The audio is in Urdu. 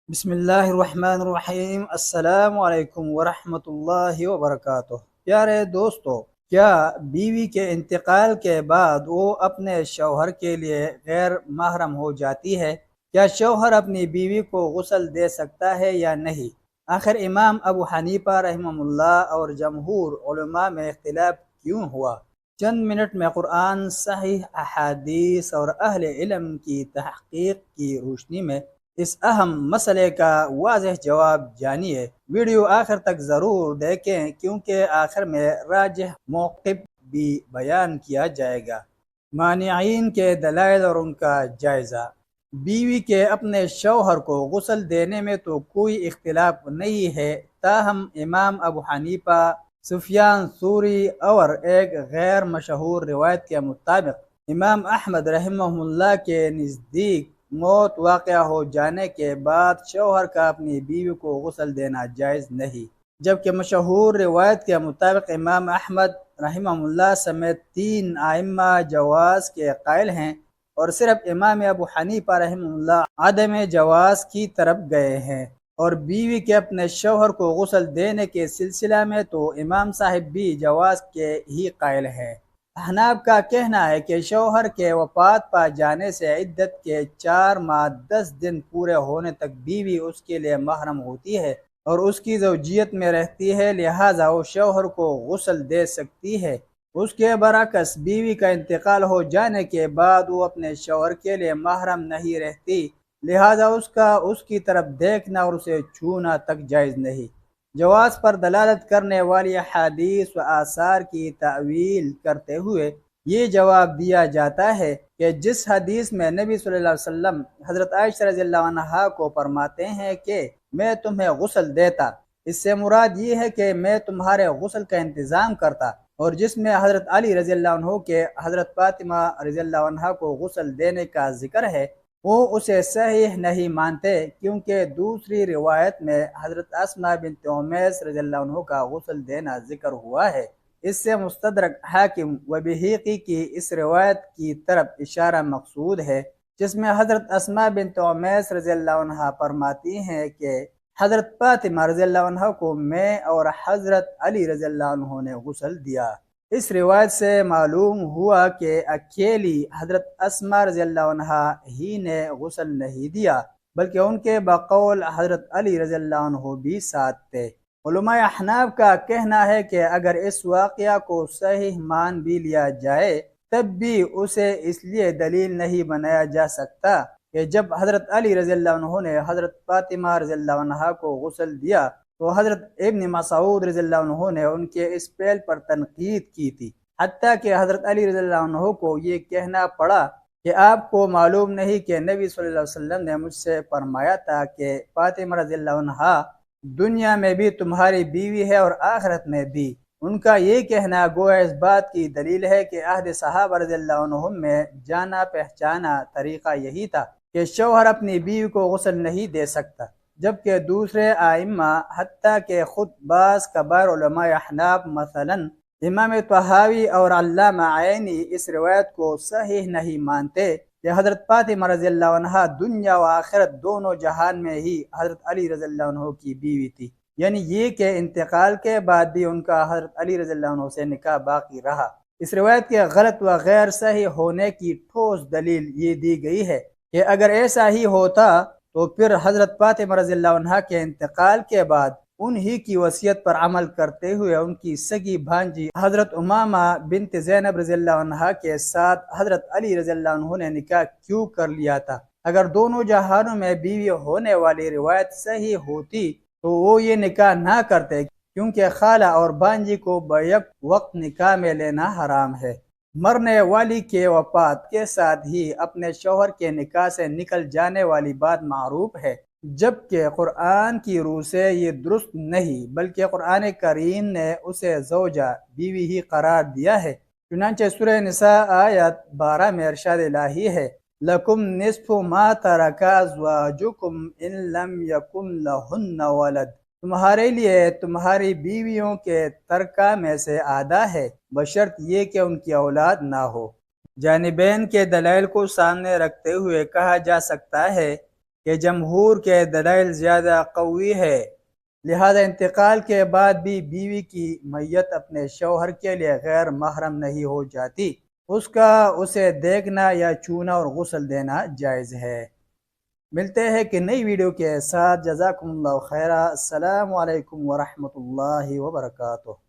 بسم اللہ الرحمن الرحیم۔ السلام علیکم ورحمۃ اللہ وبرکاتہ۔ پیارے دوستو، کیا بیوی کے انتقال کے بعد وہ اپنے شوہر کے لیے غیر محرم ہو جاتی ہے؟ کیا شوہر اپنی بیوی کو غسل دے سکتا ہے یا نہیں؟ آخر امام ابو حنیفہ رحمہ اللہ اور جمہور علماء میں اختلاف کیوں ہوا؟ چند منٹ میں قرآن، صحیح احادیث اور اہل علم کی تحقیق کی روشنی میں اس اہم مسئلے کا واضح جواب جانیے۔ ویڈیو آخر تک ضرور دیکھیں کیونکہ آخر میں راجح موقف بھی بیان کیا جائے گا۔ مانعین کے دلائل اور ان کا جائزہ۔ بیوی کے اپنے شوہر کو غسل دینے میں تو کوئی اختلاف نہیں ہے، تاہم امام ابو حنیفہ، سفیان ثوری اور ایک غیر مشہور روایت کے مطابق امام احمد رحمہ اللہ کے نزدیک موت واقع ہو جانے کے بعد شوہر کا اپنی بیوی کو غسل دینا جائز نہیں، جبکہ مشہور روایت کے مطابق امام احمد رحمہ اللہ سمیت 3 ائمہ جواز کے قائل ہیں، اور صرف امام ابو حنیفہ رحمہ اللہ عدم جواز کی طرف گئے ہیں۔ اور بیوی کے اپنے شوہر کو غسل دینے کے سلسلہ میں تو امام صاحب بھی جواز کے ہی قائل ہیں۔ احناف کا کہنا ہے کہ شوہر کے وفات پا جانے سے عدت کے 4 ماہ 10 دن پورے ہونے تک بیوی اس کے لیے محرم ہوتی ہے اور اس کی زوجیت میں رہتی ہے، لہٰذا وہ شوہر کو غسل دے سکتی ہے۔ اس کے برعکس بیوی کا انتقال ہو جانے کے بعد وہ اپنے شوہر کے لیے محرم نہیں رہتی، لہٰذا اس کی طرف دیکھنا اور اسے چھونا تک جائز نہیں۔ جواز پر دلالت کرنے والی احادیث و آثار کی تعویل کرتے ہوئے یہ جواب دیا جاتا ہے کہ جس حدیث میں نبی صلی اللہ علیہ وسلم حضرت عائشہ رضی اللہ عنہا کو فرماتے ہیں کہ میں تمہیں غسل دیتا، اس سے مراد یہ ہے کہ میں تمہارے غسل کا انتظام کرتا، اور جس میں حضرت علی رضی اللہ عنہ کے حضرت فاطمہ رضی اللہ عنہا کو غسل دینے کا ذکر ہے، وہ اسے صحیح نہیں مانتے، کیونکہ دوسری روایت میں حضرت اسماء بنت امیس رضی اللہ عنہ کا غسل دینا ذکر ہوا ہے۔ اس سے مستدرک حاکم و بہیقی کی اس روایت کی طرف اشارہ مقصود ہے، جس میں حضرت اسماء بنت امیس رضی اللہ عنہ فرماتی ہیں کہ حضرت فاطمہ رضی اللہ عنہ کو میں اور حضرت علی رضی اللہ عنہ نے غسل دیا۔ اس روایت سے معلوم ہوا کہ اکیلی حضرت اسماء رضی اللہ عنہ ہی نے غسل نہیں دیا، بلکہ ان کے بقول حضرت علی رضی اللہ عنہ بھی ساتھ تھے۔ علماء احناف کا کہنا ہے کہ اگر اس واقعہ کو صحیح مان بھی لیا جائے تب بھی اسے اس لیے دلیل نہیں بنایا جا سکتا کہ جب حضرت علی رضی اللہ عنہ نے حضرت فاطمہ رضی اللہ عنہ کو غسل دیا تو حضرت ابن مسعود رضی اللہ عنہ نے ان کے اس فعل پر تنقید کی تھی، حتیٰ کہ حضرت علی رضی اللہ عنہ کو یہ کہنا پڑا کہ آپ کو معلوم نہیں کہ نبی صلی اللہ علیہ وسلم نے مجھ سے فرمایا تھا کہ فاطمہ رضی اللہ عنہ دنیا میں بھی تمہاری بیوی ہے اور آخرت میں بھی۔ ان کا یہ کہنا گویا اس بات کی دلیل ہے کہ عہد صحابہ رضی اللہ عنہم میں جانا پہچانا طریقہ یہی تھا کہ شوہر اپنی بیوی کو غسل نہیں دے سکتا، جبکہ دوسرے ائمہ حتیٰ کہ خود بعض کبار علماء احناف مثلاً امام طحاوی اور علامہ عینی اس روایت کو صحیح نہیں مانتے کہ حضرت فاطمہ رضی اللہ عنہ دنیا و آخرت دونوں جہان میں ہی حضرت علی رضی اللہ عنہ کی بیوی تھی، یعنی یہ کہ انتقال کے بعد بھی ان کا حضرت علی رضی اللہ عنہ سے نکاح باقی رہا۔ اس روایت کے غلط و غیر صحیح ہونے کی ٹھوس دلیل یہ دی گئی ہے کہ اگر ایسا ہی ہوتا تو پھر حضرت فاطمہ رضی اللہ عنہ کے انتقال کے بعد انہی کی وصیت پر عمل کرتے ہوئے ان کی سگی بھانجی حضرت امامہ بنت زینب رضی اللہ عنہ کے ساتھ حضرت علی رضی اللہ عنہ نے نکاح کیوں کر لیا تھا؟ اگر دونوں جہانوں میں بیوی ہونے والی روایت صحیح ہوتی تو وہ یہ نکاح نہ کرتے، کیونکہ خالہ اور بھانجی کو بیک وقت نکاح میں لینا حرام ہے۔ مرنے والی کے وفات کے ساتھ ہی اپنے شوہر کے نکاح سے نکل جانے والی بات معروف ہے، جبکہ قرآن کی روح سے یہ درست نہیں، بلکہ قرآن کریم نے اسے زوجہ بیوی ہی قرار دیا ہے۔ چنانچہ سورہ نساء آیت 12 میں ارشاد الہی ہے، لَكُمْ نِصْفُ مَا تَرَكَ أَزْوَاجُكُمْ إِن لَّمْ يَكُن لَّهُنَّ وَلَدٌ، تمہارے لیے تمہاری بیویوں کے ترکہ میں سے آدھا ہے، بشرط یہ کہ ان کی اولاد نہ ہو۔ جانبین کے دلائل کو سامنے رکھتے ہوئے کہا جا سکتا ہے کہ جمہور کے دلائل زیادہ قوی ہے، لہذا انتقال کے بعد بھی بیوی کی میت اپنے شوہر کے لیے غیر محرم نہیں ہو جاتی، اس کا اسے دیکھنا یا چھونا اور غسل دینا جائز ہے۔ ملتے ہیں کہ نئی ویڈیو کے ساتھ، جزاکم اللہ خیرہ، السلام علیکم ورحمۃ اللہ وبرکاتہ۔